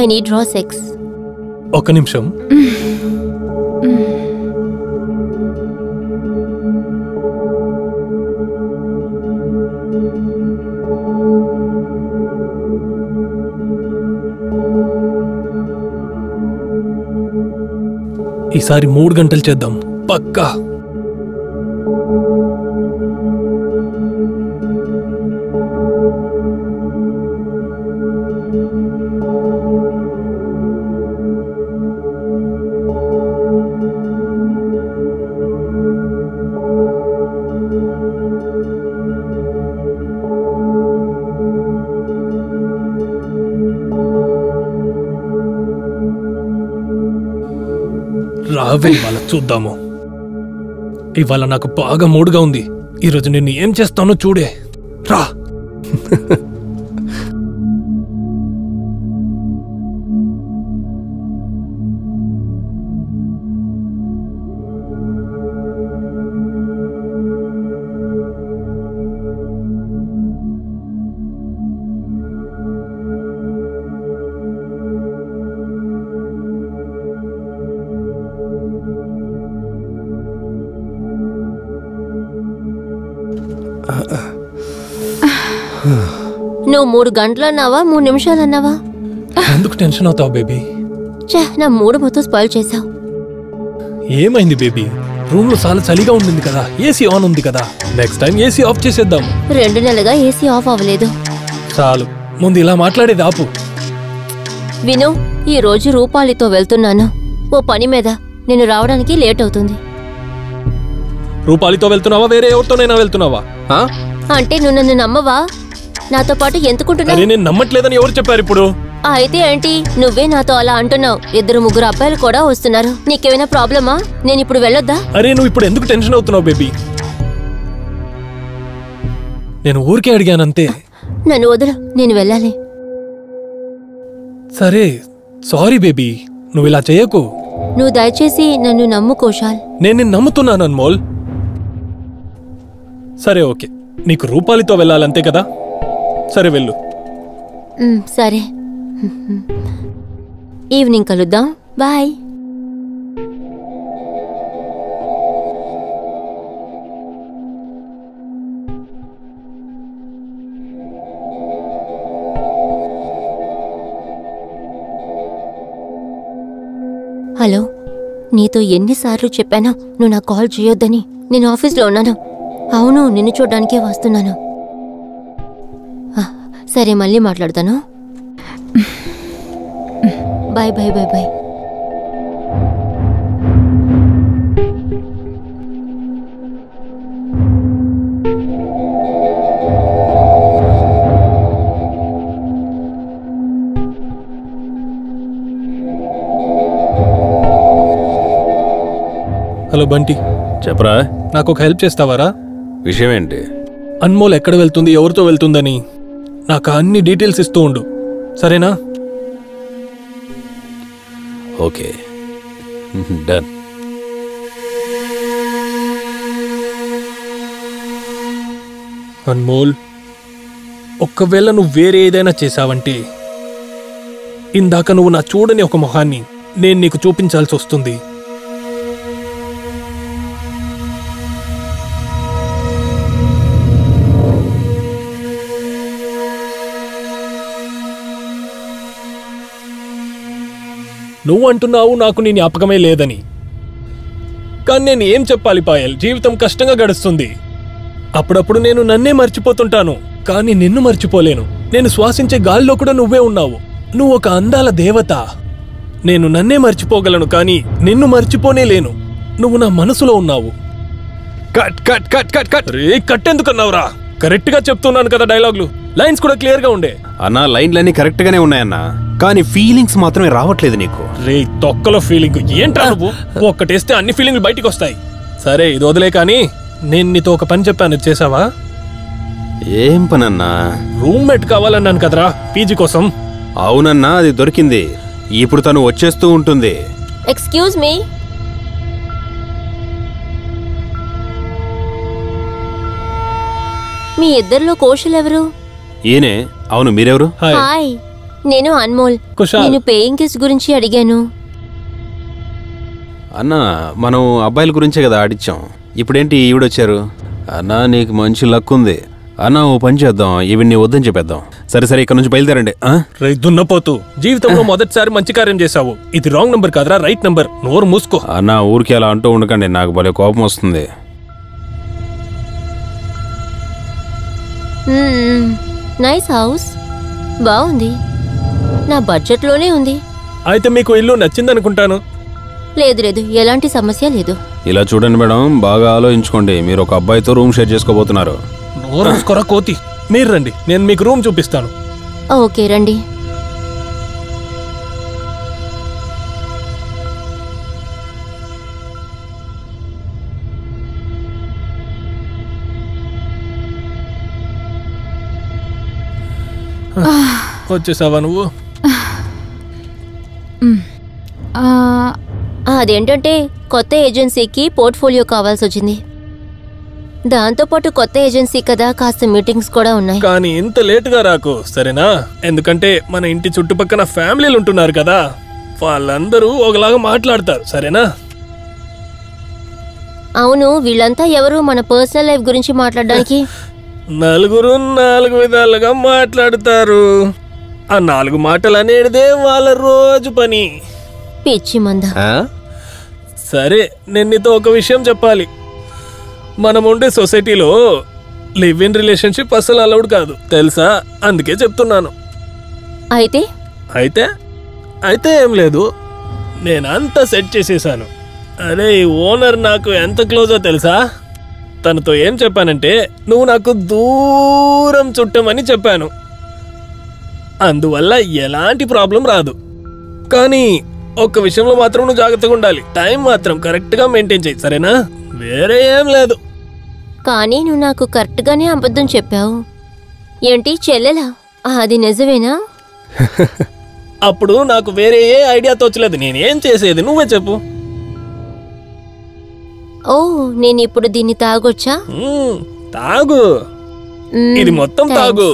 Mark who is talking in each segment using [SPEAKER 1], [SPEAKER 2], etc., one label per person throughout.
[SPEAKER 1] I need raw sex.
[SPEAKER 2] ఒక నిమిషం. ఈసారి 3 గంటలు చేద్దాం పక్కా. రావే ఇవాళ చూద్దాము. ఇవాళ నాకు బాగా మూడుగా ఉంది. ఈరోజు నేను ఏం చేస్తానో చూడే. రా.
[SPEAKER 1] నువ్వు 3 గంటలు అన్నావా 3 నిమిషాలు అన్నావా?
[SPEAKER 2] ఎందుకు టెన్షన్ అవుతావు బేబీ?
[SPEAKER 1] నా మూడు మొత్తం స్పాయిల్ చేసావు.
[SPEAKER 2] ఏమైంది బేబీ? రూమ్ లో చాలా చలిగా ఉంటుంది కదా, ఏసీ ఆన్ ఉంది కదా. నెక్స్ట్ టైం ఏసీ ఆఫ్ చేసేద్దాం.
[SPEAKER 1] 2 నెలలుగా ఏసీ ఆఫ్ అవ్వలేదు.
[SPEAKER 2] చాలు, ముందు ఇలా మాట్లాడేది ఆపు.
[SPEAKER 1] విను, ఈ రోజు రూపాలితో వెళ్తున్నాను ఓ పని మీద. నేను రావడానికి లేట్ అవుతుంది.
[SPEAKER 2] రూపాలితో వెళ్తున్నావా, వేరే ఎవరితోనైనా వెళ్తున్నావా?
[SPEAKER 1] అంటే నువ్వు నన్ను నమ్మవా? నాతో పాటు ఎందుకుంటున్నావు?
[SPEAKER 2] నేను నమ్మట్లేదని ఎవరు చెప్పారు ఇప్పుడు?
[SPEAKER 1] అయితే ఏంటి, నువ్వే నాతో అలా అంటున్నావు. 2-3 అబ్బాయిలు కూడా వస్తున్నారు. నీకేమైనా ప్రాబ్లమా? నేను ఇప్పుడు వెళ్ళొద్దా?
[SPEAKER 2] అరే నువ్వు ఇప్పుడు ఎందుకు టెన్షన్ అవుతున్నావు బేబీ? నేను ఊరికే అడిగానంతే.
[SPEAKER 1] నన్ను వదలు, నేను వెళ్ళాలి.
[SPEAKER 2] సరే సారీ బేబీ, నువ్వు ఇలా చేయకు.
[SPEAKER 1] నువ్వు దయచేసి నన్ను నమ్ము కోశాల్.
[SPEAKER 2] నేను నిన్ను నమ్ముతున్నాను అన్మోల్. సరే ఓకే, నీకు రూపాలితో వెళ్ళాలంతే కదా. సరే వెళ్ళు.
[SPEAKER 1] సరే, ఈవినింగ్ కలుద్దాం. బాయ్. హలో, నీతో ఎన్నిసార్లు చెప్పాను నువ్వు నాకు కాల్ చేయొద్దని? నేను ఆఫీస్లో ఉన్నాను. అవును, నిన్ను చూడడానికే వస్తున్నాను. సరే, మళ్ళీ మాట్లాడతాను. Bye bye bye bye.
[SPEAKER 2] Hello Bunty.
[SPEAKER 3] చెప్పరా.
[SPEAKER 2] నాకు ఒక హెల్ప్ చేస్తావారా?
[SPEAKER 3] విషయం ఏంటి?
[SPEAKER 2] అన్మోల్ ఎక్కడ వెళ్తుంది, ఎవరితో వెళ్తుందని నాకు అన్ని డీటెయిల్స్ ఇస్తూ ఉండు, సరేనా?
[SPEAKER 3] Okay, done.
[SPEAKER 2] అన్మోల్, ఒక్కవేళ నువ్వు వేరే ఏదైనా చేశావంటే ఇందాక నువ్వు నా చూడని ఒక మొహాన్ని నేను నీకు చూపించాల్సి వస్తుంది. నువ్వు అంటున్నావు నాకు నీ జ్ఞాపకమే లేదని, కానీ నేను ఏం చెప్పాలి పాయల్? జీవితం కష్టంగా గడుస్తుంది. అప్పుడప్పుడు నేను నన్నే మర్చిపోతుంటాను, కానీ నిన్ను మర్చిపోలేను. నేను శ్వాసించే గాల్లో కూడా నువ్వే ఉన్నావు. నువ్వు ఒక అందాల దేవత. నేను నన్నే మర్చిపోగలను, కానీ నిన్ను మర్చిపోనే లేను. నువ్వు నా మనసులో ఉన్నావు. Cut cut cut cut cut. రే కట్ ఎందుకన్నావురా? కరెక్ట్ గా చెప్తున్నాను కదా డైలాగులు. లైన్స్ కూడా క్లియర్ గా ఉండే.
[SPEAKER 3] అన్నా, లైన్లన్నీ కరెక్ట్ గానే ఉన్నాయన్నా, కానీ ఫీలింగ్స్ మాత్రమే రావట్లేదు నీకు.
[SPEAKER 2] రే తొక్కలో ఫీలింగ్ ఏంట్రా నువ్వు? ఒక్కటేస్తే అన్ని ఫీలింగ్లు బయటికి వస్తాయి. సరే ఇది వదిలే, కానీ నేను నీతో ఒక పని చెప్పాను, చేసావా?
[SPEAKER 3] ఏం పనన్నా?
[SPEAKER 2] రూమ్మేట్ కావాలన్నాను కదరా పీజీ కోసం.
[SPEAKER 3] అవునన్నా, అది దొరికింది. ఇప్పుడు తను వచ్చేస్తూ ఉంటుంది.
[SPEAKER 1] Excuse me. మీ ఇద్దరిలో కోశల్ ఎవరు?
[SPEAKER 3] ఈయనే. అవును, మీరెవరు?
[SPEAKER 1] హాయ్. నేను అన్మోల్.
[SPEAKER 2] కుషాల్.
[SPEAKER 1] నేను పేయింగ్ గెస్ట్ గురించి అడిగాను.
[SPEAKER 3] అన్న మనం అబ్బాయిల గురించే కదా ఆడిచ్చాం. ఇప్పుడేంటి ఈవిడొచ్చారు? అన్నా నీకు మంచి లక్ ఉంది అన్న. ఓ పని చేద్దాం, ఈవిడ్ని వద్దని చెప్పేద్దాం. సరే సరే, ఇక్కడ నుంచి బయలుదేరండి.
[SPEAKER 2] దున్నపోతూ, జీవితంలో మొదటిసారి మంచి కార్యం చేశావు. ఇది రాంగ్ నంబర్ కాదురా, రైట్ నంబర్. నోరు మూసుకో.
[SPEAKER 3] అన్న ఊరికి అలా అంటూ ఉండకండి, నాకు భలే కోపం వస్తుంది.
[SPEAKER 1] నైస్ హౌస్, బాగుంది, నా బడ్జెట్లోనే ఉంది.
[SPEAKER 2] అయితే మీకు ఇల్లు నచ్చిందనుకుంటాను.
[SPEAKER 1] లేదు లేదు, ఎలాంటి సమస్య లేదు.
[SPEAKER 3] ఇలా చూడండి మేడం, బాగా ఆలోచించుకోండి. మీరు ఒక అబ్బాయితో రూమ్ షేర్ చేసుకోబోతున్నారు.
[SPEAKER 2] నోరు మూసుకోరా కోతి. మీరు రండి, నేను మీకు రూమ్ చూపిస్తాను.
[SPEAKER 1] ఓకే రండి.
[SPEAKER 2] వచ్చేసావా నువ్వు?
[SPEAKER 1] అదేంటంటే కొత్త ఏజెన్సీకి పోర్ట్ఫోలియో కావాల్సి వచ్చింది. దాంతోపాటు కొత్త ఏజెన్సీ కదా, కాస్త మీటింగ్స్ కూడా ఉన్నాయి.
[SPEAKER 2] కానీ ఇంత లేటుగా రాకు సరేనా? ఎందుకంటే మన ఇంటి చుట్టుపక్కల ఫ్యామిలీలు ఉంటున్నారు కదా, వాళ్ళందరూ ఒకలాగా మాట్లాడతారు సరేనా?
[SPEAKER 1] అవును, వీళ్ళంతా ఎవరు మన పర్సనల్ లైఫ్ గురించి మాట్లాడడానికి?
[SPEAKER 2] నలుగురు నాలుగు విధాలుగా మాట్లాడుతారు. ఆ 4 మాటలు అనేదే వాళ్ళ రోజు పని.
[SPEAKER 1] పిచ్చి మంద.
[SPEAKER 2] సరే, నేను నీతో ఒక విషయం చెప్పాలి. మనం ఉండే సొసైటీలో లివ్ ఇన్ రిలేషన్షిప్ అసలు అలౌడ్ కాదు తెలుసా? అందుకే చెప్తున్నాను.
[SPEAKER 1] అయితే
[SPEAKER 2] అయితే అయితే ఏం లేదు, నేనంతా సెట్ చేసేసాను. అరే, ఈ ఓనర్ నాకు ఎంత క్లోజో తెలుసా? తనతో ఏం చెప్పానంటే, నువ్వు నాకు దూరం చుట్టమని చెప్పాను. అందువల్ల ఎలాంటి ప్రాబ్లం రాదు. కానీ ఒక్క విషయంలో మాత్రం నువ్వు జాగ్రత్తగా ఉండాలి. టైం మాత్రం కరెక్ట్గా మెయింటైన్ చేయి సరేనా? వేరే ఏం లేదు.
[SPEAKER 1] కానీ నువ్వు నాకు కరెక్ట్గానే అబద్ధం చెప్పావు. ఏంటి చెల్లెలా? అది నిజమేనా?
[SPEAKER 2] అప్పుడు నాకు వేరే ఏ ఐడియా తోచలేదు. నేనేం చేసేది నువ్వే చెప్పు.
[SPEAKER 1] ఓ, నేను ఇప్పుడు దీన్ని తాగొచ్చా?
[SPEAKER 2] తాగు, ఇది మొత్తం తాగు.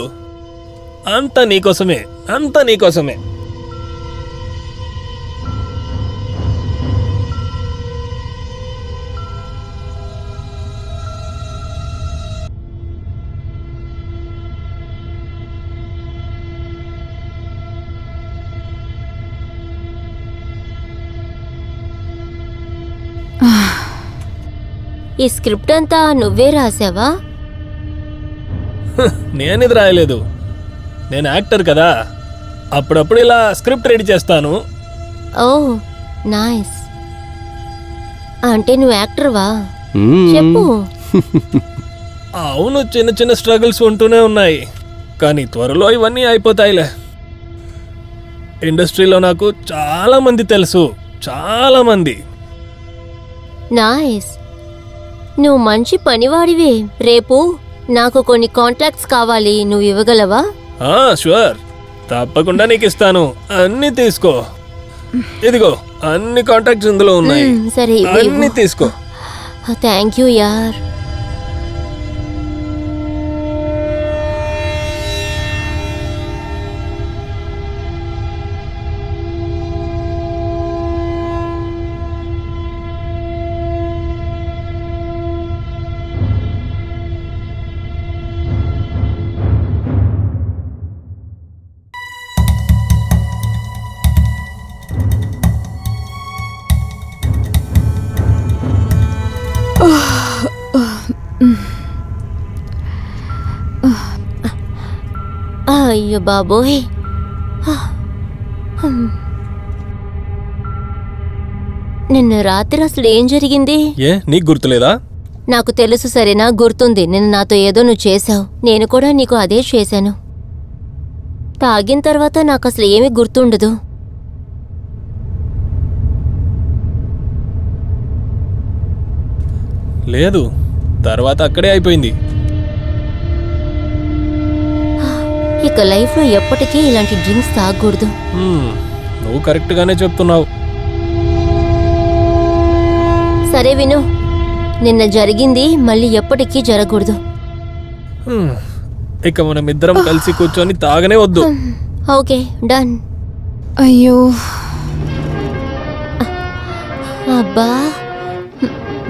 [SPEAKER 2] అంతా నీకోసమే, అంతా నీకోసమే.
[SPEAKER 1] ఈ స్క్రిప్ట్ అంతా నువ్వే రాసావా?
[SPEAKER 2] నేనిది రాయలేదు, నేను యాక్టర్ కదా, అప్పుడప్పుడు ఇలా స్క్రిప్ట్ రెడీ చేస్తాను.
[SPEAKER 1] ఓ నైస్. అంటే నువ్వు యాక్టర్వా? చెప్పు.
[SPEAKER 2] అవును, చిన్న చిన్న స్ట్రగుల్స్ ఉంటూనే ఉన్నాయి, కానీ త్వరలో ఇవన్నీ అయిపోతాయిలే. ఇండస్ట్రీలో నాకు చాలా మంది తెలుసు, చాలా మంది.
[SPEAKER 1] నైస్, నువ్వు మంచి పనివాడివే. రేపు నాకు కొన్ని కాంటాక్ట్స్ కావాలి, నువ్వు ఇవ్వగలవా?
[SPEAKER 2] షూర్, తప్పకుండా నీకు ఇస్తాను. అన్ని తీసుకో, ఇదిగో అన్ని కాంటాక్ట్స్ ఇందులో ఉన్నాయి.
[SPEAKER 1] సరే,
[SPEAKER 2] అన్ని తీసుకో.
[SPEAKER 1] థ్యాంక్ యూ యార్. అయ్యో బాబోయ్, నిన్న రాత్రి అసలు ఏం జరిగింది?
[SPEAKER 2] ఏ, నీకు గుర్తులేదా?
[SPEAKER 1] నాకు తెలుసు సరేనా, గుర్తుంది. నిన్న నాతో ఏదో నువ్వు చేశావు, నేను కూడా నీకు అదే చేశాను. తాగిన తర్వాత నాకు అసలు ఏమీ గుర్తుండదు.
[SPEAKER 2] లేదు, తర్వాత అక్కడే అయిపోయింది.
[SPEAKER 1] ఇక లైఫ్లో ఎప్పటికీ ఇలాంటి డ్రింక్స్ తాగకూడదు.
[SPEAKER 2] నువ్వు కరెక్ట్గానే చెప్తున్నావు.
[SPEAKER 1] సరే విను, నిన్న జరిగింది మళ్ళీ ఎప్పటికీ జరగకూడదు.
[SPEAKER 2] ఇక మనం ఇద్దరం కలిసి కూర్చొని తాగనే వద్దు.
[SPEAKER 1] Okay done.
[SPEAKER 4] అయ్యో
[SPEAKER 1] అబ్బా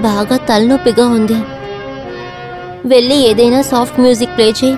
[SPEAKER 1] బాగా తలనొప్పిగా ఉంది. వెళ్ళి ఏదైనా సాఫ్ట్ మ్యూజిక్ ప్లే చేయి.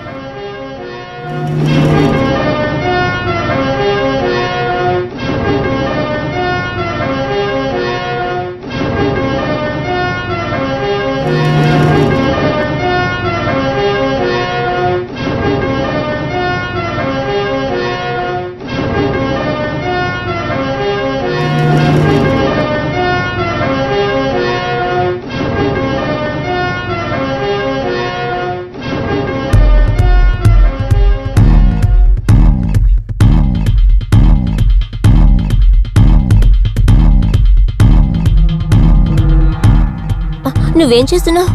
[SPEAKER 1] నువ్వేం చేస్తున్నావు?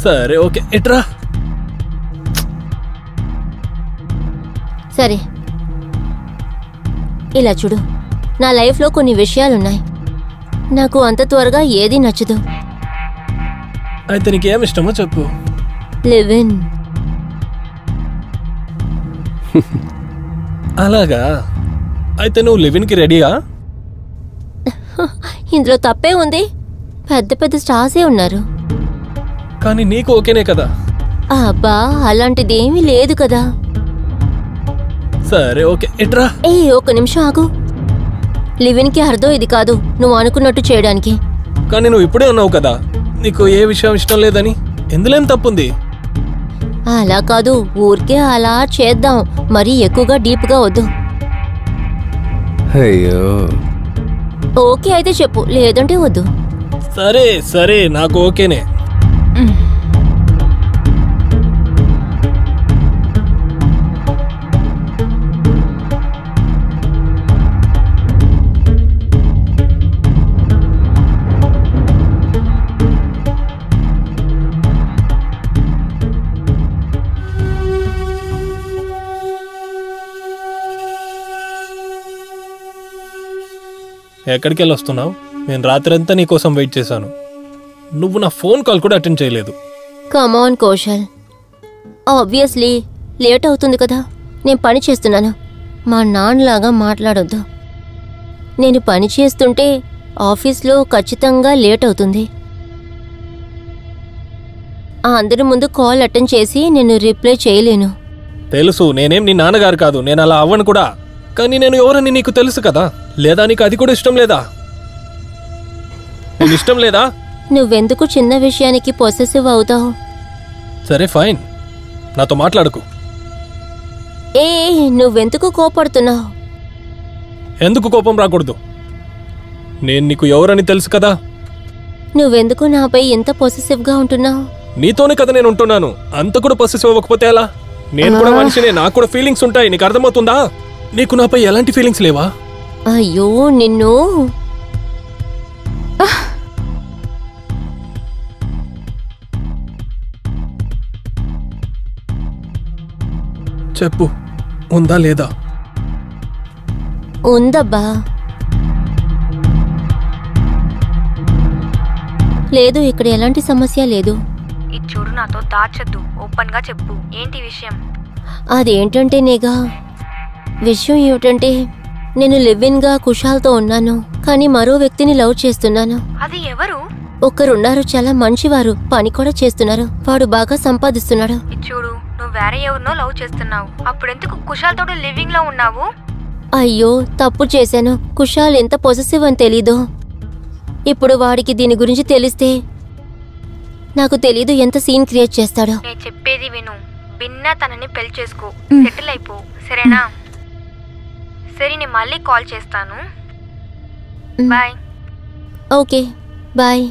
[SPEAKER 2] సరే ఓకే ఎట్రా.
[SPEAKER 1] సరే ఇలా చూడు, నా లైఫ్లో కొన్ని విషయాలున్నాయి. నాకు అంత త్వరగా ఏది నచ్చదు.
[SPEAKER 2] అయితే నీకేం ఇష్టమో చెప్పు.
[SPEAKER 1] Live in.
[SPEAKER 2] అలాగా, అయితే నువ్వు లివిన్కి రెడీయా?
[SPEAKER 1] ఇందులో తప్పే ఉంది? పెద్ద పెద్ద స్టార్సే ఉన్నారు.
[SPEAKER 2] కానీ నీకు ఓకేనే కదా?
[SPEAKER 1] అబ్బా అలాంటిది ఏమీ లేదు కదా.
[SPEAKER 2] సరే ఓకే ఎట్రా.
[SPEAKER 1] ఒక్క నిమిషం ఆగు. లివిన్కి అర్థం ఇది కాదు నువ్వు అనుకున్నట్టు చేయడానికి.
[SPEAKER 2] కానీ నువ్వు ఇప్పుడే అన్నావు కదా నీకు ఏ విషయం ఇష్టం లేదని. ఎందులో ఏం తప్పుంది?
[SPEAKER 1] అలా కాదు, ఊరికే అలా చేద్దాం, మరీ ఎక్కువగా డీప్గా వద్దు.
[SPEAKER 3] అయ్యో
[SPEAKER 1] ఓకే అయితే చెప్పు, లేదంటే వద్దు.
[SPEAKER 2] సరే సరే నాకు ఓకేనే. ఎక్కడికి వెళ్ళి వస్తున్నావు? నేను రాత్రంతా నీకోసం వెయిట్ చేశాను. నువ్వు నా ఫోన్ కాల్ కూడా అటెండ్ చేయలేదు.
[SPEAKER 1] Come on Kaushal, obviously late అవుతుంది కదా. నేను పని చేస్తున్నాను, మా నాన్నలాగా మాట్లాడొద్దు. నేను పని చేస్తుంటే ఆఫీస్లో ఖచ్చితంగా లేట్ అవుతుంది. అందరి ముందు కాల్ అటెండ్ చేసి నేను రిప్లై చేయలేను.
[SPEAKER 2] తెలుసు, నేనేం నీ నాన్నగారు కాదు, నేను అలా అవ్వను కూడా. కానీ నేను ఎవరని నీకు తెలుసు కదా. లేదా నీకు అది కూడా ఇష్టం లేదా? నేను ఇష్టం లేదా?
[SPEAKER 1] నువ్వెందుకు చిన్న విషయానికి పొసెసివ్ అవుతావు?
[SPEAKER 2] సరే ఫైన్, నాతో మాట్లాడుకు.
[SPEAKER 1] నువ్వెందుకు కోపడుతున్నావు?
[SPEAKER 2] ఎందుకు కోపం రాకూడదు? నేను నీకు ఎవరని తెలుసు కదా.
[SPEAKER 1] నువ్వెందుకు నాపై ఇంత పొసెసివ్గా ఉంటున్నావు?
[SPEAKER 2] నీతోనే కదా నేను ఉంటున్నాను. అంత కూడా పొసెసివ్ అవ్వకపోతే ఎలా? నేను కూడా మనిషినే, నాకు కూడా ఫీలింగ్స్ ఉంటాయి. నీకు అర్థమవుతుందా? నీకు నాపై ఎలాంటి ఫీలింగ్స్ లేవా?
[SPEAKER 1] అయ్యో నిన్ను.
[SPEAKER 2] చెప్పు, ఉందా లేదా?
[SPEAKER 1] ఉందబ్బా. లేదు, ఇక్కడ ఎలాంటి సమస్య లేదు.
[SPEAKER 4] ఇది చూడు, నాతో దాచద్దు, ఓపెన్ గా చెప్పు, ఏంటి విషయం?
[SPEAKER 1] అదేంటంటే నేగా, విషయం ఏమిటంటే నేను లివ్-ఇన్గా కుషాల్తో ఉన్నాను, కానీ మరో వ్యక్తిని లవ్ చేస్తున్నాను.
[SPEAKER 4] అది ఎవరు?
[SPEAKER 1] ఒకరున్నారు, చాలా మంచివారు, పని కూడా చేస్తున్నారు. వాడు బాగా సంపాదిస్తున్నాడు.
[SPEAKER 4] ఇది చూడు, నువ్వు వేరే ఎవరినో లవ్ చేస్తున్నావు. అప్పుడెందుకు కుషాల్ తోడు లివింగ్ లో ఉన్నావు?
[SPEAKER 1] అయ్యో తప్పు చేశాను. కుషాల్ ఎంత పొసెసివ్ అని తెలీదు. ఇప్పుడు వాడికి దీని గురించి తెలిస్తే నాకు తెలీదు ఎంత సీన్ క్రియేట్ చేస్తాడో.
[SPEAKER 4] నేను చెప్పేది విను, బిన్నా తనని పెళ్లి చేసుకో, సెటిల్ అయిపో, సరేనా? సరే, నేను మళ్ళీ కాల్ చేస్తాను. బాయ్.
[SPEAKER 1] Okay bye.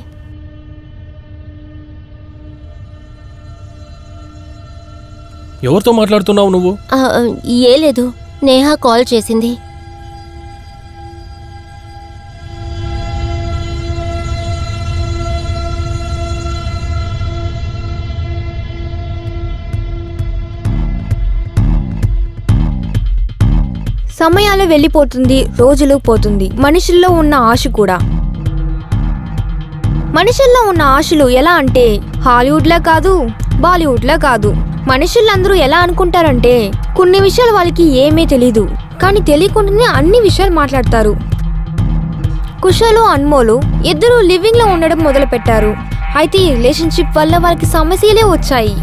[SPEAKER 2] ఎవరితో మాట్లాడుతున్నావు నువ్వు?
[SPEAKER 1] ఏ లేదు, నేహా కాల్ చేసింది.
[SPEAKER 5] సమయాలు వెళ్ళిపోతుంది, రోజులు పోతుంది, మనుషుల్లో ఉన్న ఆశ కూడా. మనుషుల్లో ఉన్న ఆశలు ఎలా అంటే హాలీవుడ్లా కాదు, బాలీవుడ్లా కాదు, మనుషులందరూ ఎలా అనుకుంటారంటే కొన్ని విషయాలు వాళ్ళకి ఏమీ తెలీదు, కానీ తెలియకుండానే అన్ని విషయాలు మాట్లాడతారు. కుషాలు అన్మోలు ఇద్దరు లివింగ్ లో ఉండడం మొదలు పెట్టారు. అయితే ఈ రిలేషన్షిప్ వల్ల వాళ్ళకి సమస్యలే వచ్చాయి.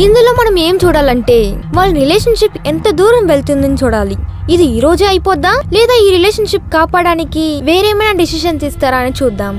[SPEAKER 5] ఇందులో మనం ఏం చూడాలంటే వాళ్ళ రిలేషన్షిప్ ఎంత దూరం వెళ్తుందని చూడాలి. ఇది ఈ రోజే అయిపోద్దా లేదా ఈ రిలేషన్షిప్ కాపాడడానికి వేరేమైనా డిసిషన్ తీస్తారా అని చూద్దాం.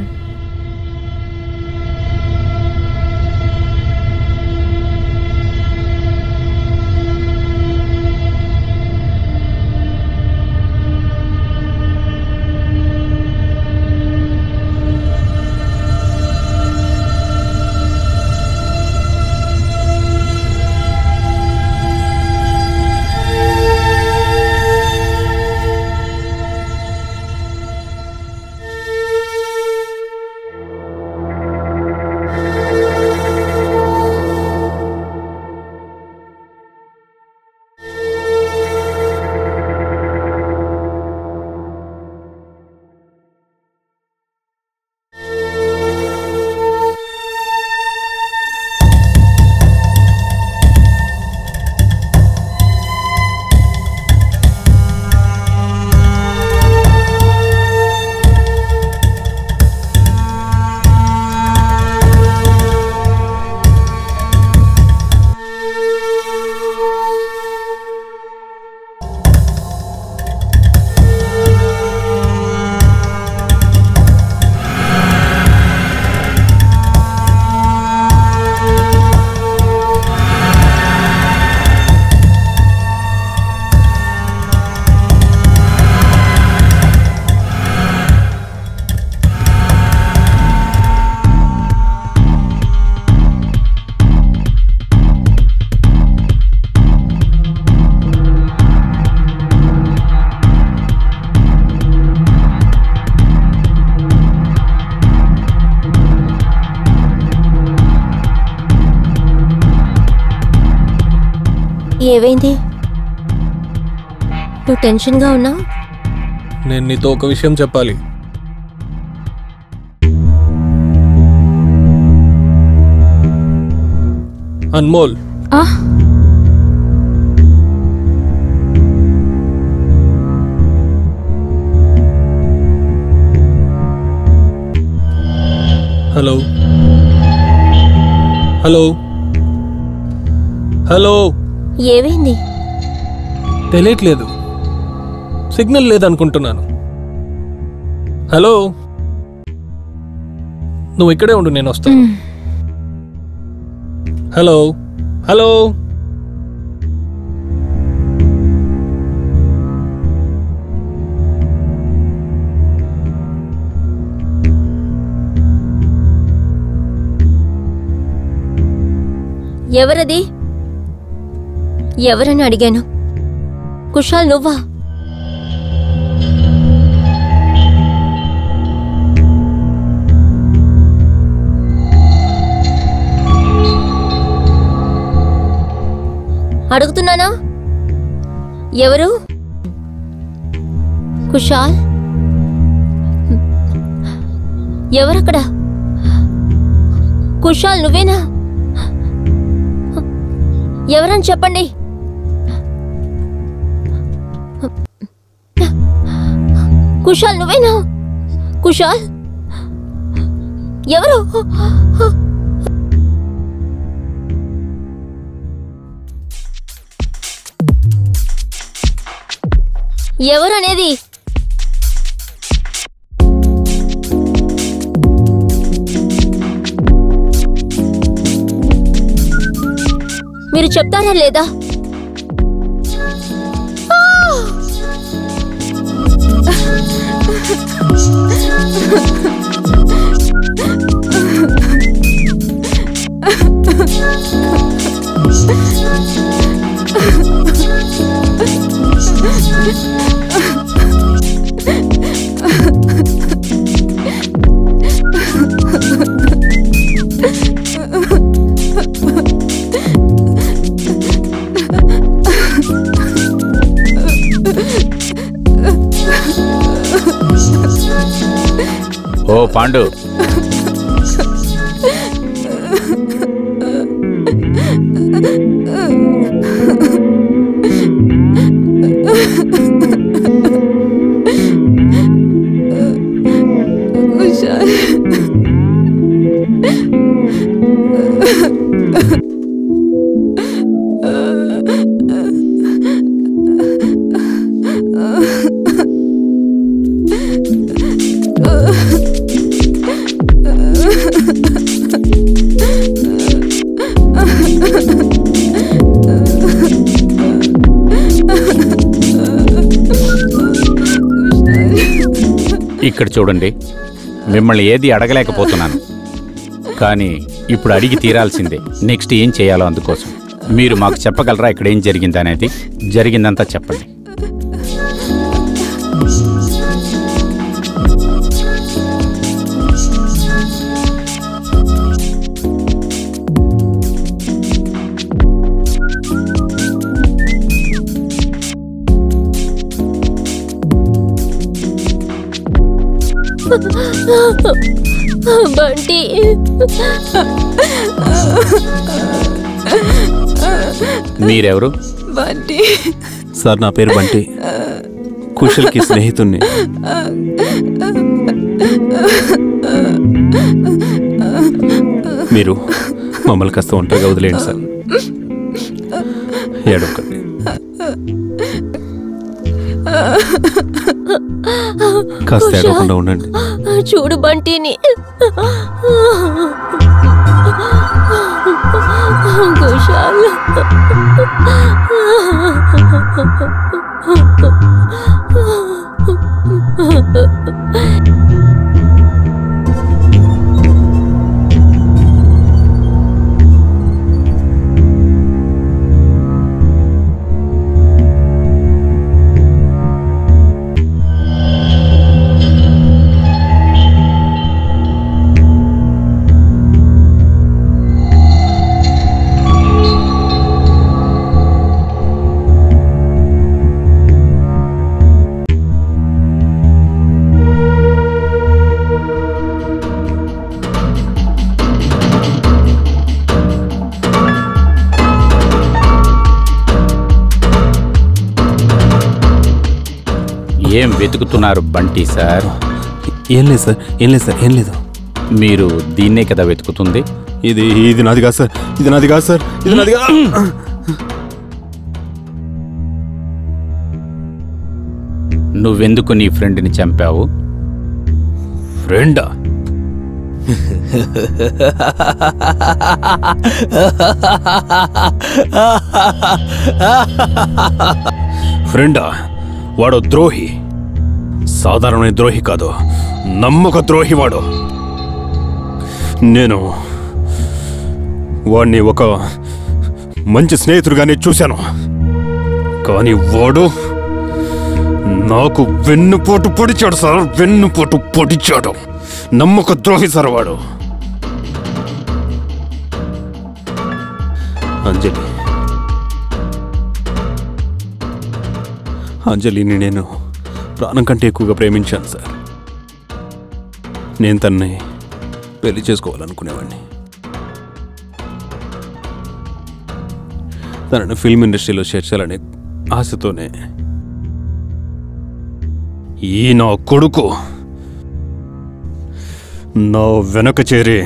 [SPEAKER 1] ఏవైంది? నువ్వు టెన్షన్గా ఉన్నావు?
[SPEAKER 2] నేను నీతో ఒక విషయం చెప్పాలి. Anmol, hello hello hello.
[SPEAKER 1] ఏవైంది?
[SPEAKER 2] తెలియట్లేదు, సిగ్నల్ లేదనుకుంటున్నాను. హలో, నువ్వు ఇక్కడే ఉండు, నేను వస్తాను. Hello hello.
[SPEAKER 1] ఎవరది? ఎవరని అడిగాను. కుషాల్ నువ్వా? అడుగుతున్నానా? ఎవరు? కుషాల్? ఎవరక్కడ? కుషాల్ నువ్వేనా? ఎవరని చెప్పండి. కుషాల్ నువ్వేనా? కుషాల్ ఎవరు? ఎవరు అనేది? మీరు చెప్తారా లేదా?
[SPEAKER 6] ఓ పాండు, ఇక్కడ చూడండి, మిమ్మల్ని ఏది అడగలేకపోతున్నాను, కానీ ఇప్పుడు అడిగి తీరాల్సిందే. నెక్స్ట్ ఏం చేయాలో అందుకోసం మీరు మాకు చెప్పగలరా? ఇక్కడ ఏం జరిగింది అనేది, జరిగిందంతా చెప్పండి.
[SPEAKER 1] బంటి,
[SPEAKER 6] మీరెవరు?
[SPEAKER 5] బంటి
[SPEAKER 3] సార్, నా పేరు బంటి, కుశల్కి స్నేహితుణ్ణి. మీరు మమ్మల్ని కాస్త ఒంటరిగా వదిలేయండి సార్. ఏడొక్కటి కాస్త ఏడవకుండా ఉండండి.
[SPEAKER 1] చూడు బంటిని. కుశాల్,
[SPEAKER 6] ఏం వెతుకుతున్నారు బంటి సార్?
[SPEAKER 3] ఏం లేదు సార్, ఏం లేదు సార్, ఏం లేదు.
[SPEAKER 6] మీరు దీన్నే కదా వెతుకుతుంది?
[SPEAKER 3] ఇది నాది కాదు సార్, ఇది నాది కాదు సార్, ఇది నాది కాదు.
[SPEAKER 6] నువ్వెందుకు నీ ఫ్రెండ్ని చంపావు?
[SPEAKER 3] ఫ్రెండా? ఫ్రెండా? వాడు ద్రోహి, సాధారణమైన ద్రోహి కాదు, నమ్మక ద్రోహి వాడు. నేను వాడిని ఒక మంచి స్నేహితుడిగానే చూశాను, కానీ వాడు నాకు వెన్నుపోటు పొడిచాడు సార్, వెన్నుపోటు పొడిచాడు. నమ్మక ద్రోహి సార్ వాడు. అంజలిని నేను ప్రాణం కంటే ఎక్కువగా ప్రేమించాను సార్. నేను తన్ని పెళ్లి చేసుకోవాలనుకునేవాడిని. తనని ఫిల్మ్ ఇండస్ట్రీలో చేర్చాలనే ఆశతోనే ఈ నా కొడుకు నా వెనక చేరి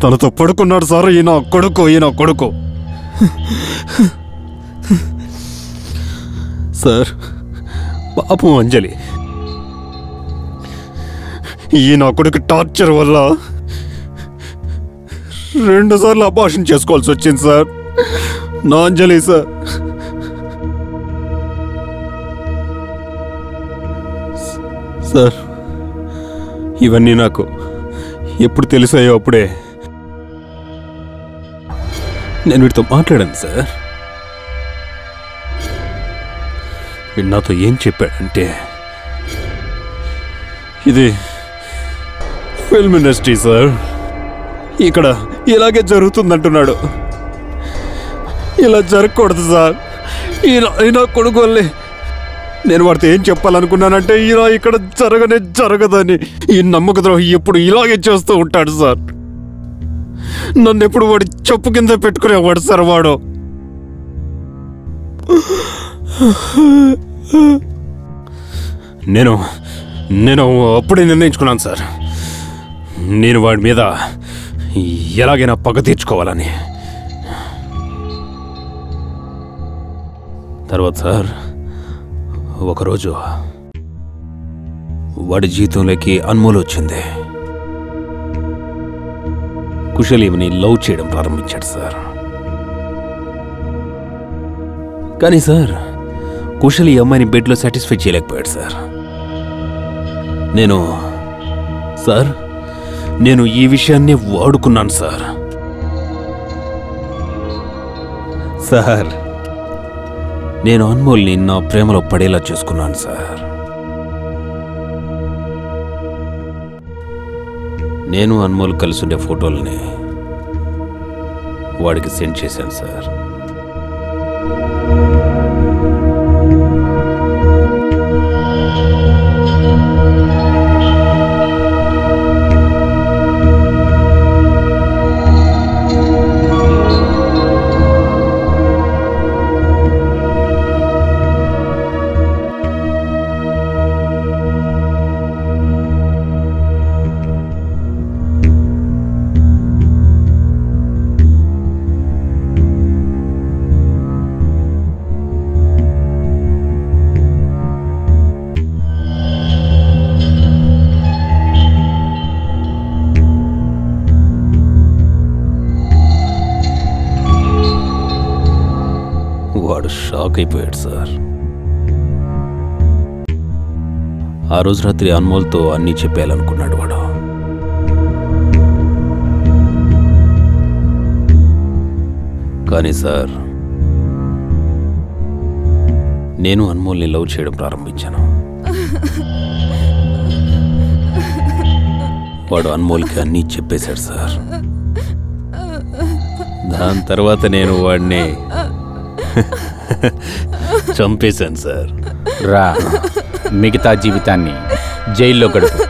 [SPEAKER 3] తనతో పడుకున్నాడు సార్. ఈ నా కొడుకు సార్, పాపం అంజలి. ఈ నా కొడుకు టార్చర్ వల్ల 2 సార్లు అబార్షన్ చేసుకోవాల్సి వచ్చింది సార్. నా అంజలి సార్. సార్, ఇవన్నీ నాకు ఎప్పుడు తెలిసాయో అప్పుడే నేను వీటితో మాట్లాడాను సార్. వీడు నాతో ఏం చెప్పాడంటే, ఇది ఫిల్మ్ ఇండస్ట్రీ సార్, ఇక్కడ ఇలాగే జరుగుతుందంటున్నాడు. ఇలా జరగకూడదు సార్. ఈయన కొడుకు వల్లే నేను వాడితో ఏం చెప్పాలనుకున్నానంటే, ఇలా ఇక్కడ జరగనే జరగదని. ఈ నమ్మక ద్రోహి ఎప్పుడు ఇలాగే చేస్తూ ఉంటాడు సార్. నన్ను ఎప్పుడు వాడు చెప్పు కింద పెట్టుకునేవాడు సార్ వాడు. నేను అప్పుడే నిర్ణయించుకున్నాను సార్, నేను వాడి మీద ఎలాగైనా పగ తీర్చుకోవాలని. తర్వాత సార్ ఒకరోజు వాడి జీవితంలోకి అన్మోల్ వచ్చింది. కుశల్ ఈమెని లవ్ చేయడం ప్రారంభించాడు సార్. కానీ సార్ కుశల్ ఈ అమ్మాయిని బెడ్లో సాటిస్ఫై చేయలేకపోయాడు సార్. నేను ఈ విషయాన్ని వాడుకున్నాను సార్. నేను అన్మోల్ని నా ప్రేమలో పడేలా చేసుకున్నాను సార్. నేను అన్మోల్ కలిసి ఉండే ఫోటోల్ని వాడికి సెండ్ చేశాను సార్. వాడు షాక్ అయిపోయాడు సార్. ఆ రోజు రాత్రి అన్మోల్తో అన్నీ చెప్పేయాలనుకున్నాడు వాడు. కానీ సార్ నేను అన్మోల్ని లవ్ చేయడం ప్రారంభించాను. వాడు అన్మోల్కి అన్నీ చెప్పేశాడు సార్. దాని తర్వాత నేను వాడిని చంపేశాను సార్.
[SPEAKER 6] రా, మిగతా జీవితాన్ని జైల్లో గడుపు.